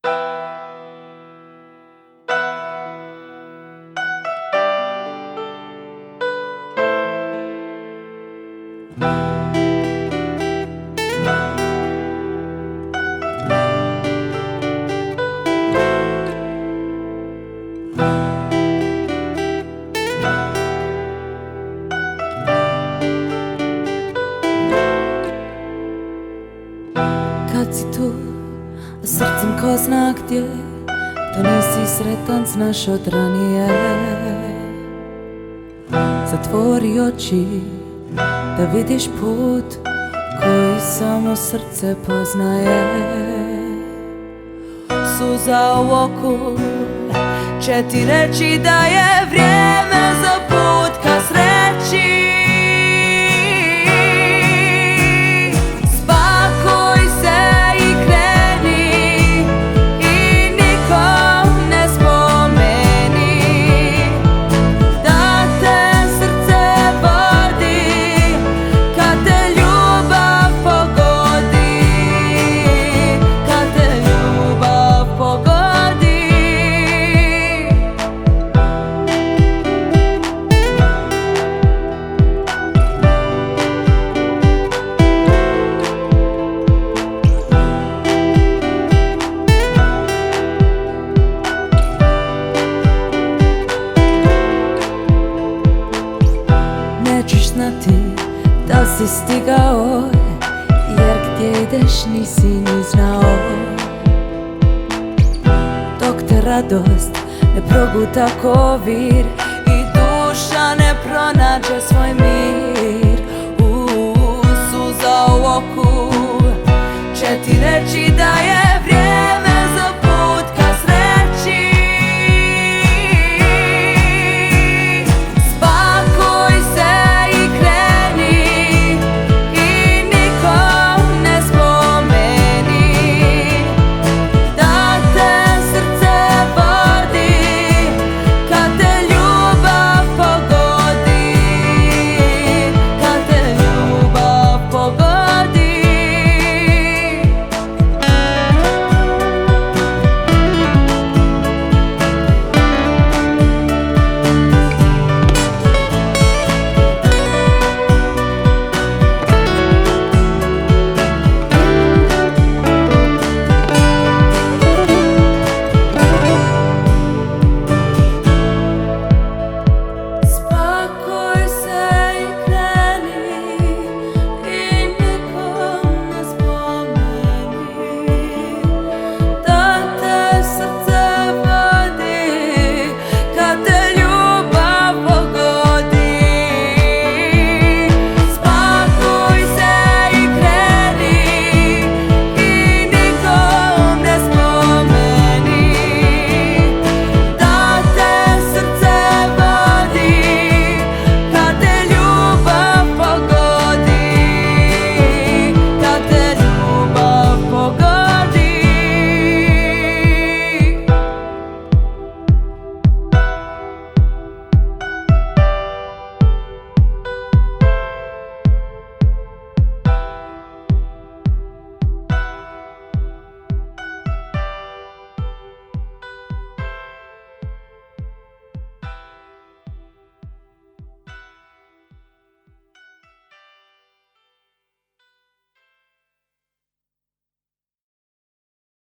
Kad si tu, a srcem ko zna gdje, to nisi sretan, znaš od ranije. Zatvori oči da vidiš put koji samo srce poznaje. Suza u oku će ti reći da je vrijeme za put ka sreći. Nećeš znati da si stigao, jer gdje ideš nisi ni znao. Dok te radost ne proguta ko vir i duša ne pronađe svoj mir. Suza u oku će ti reći da je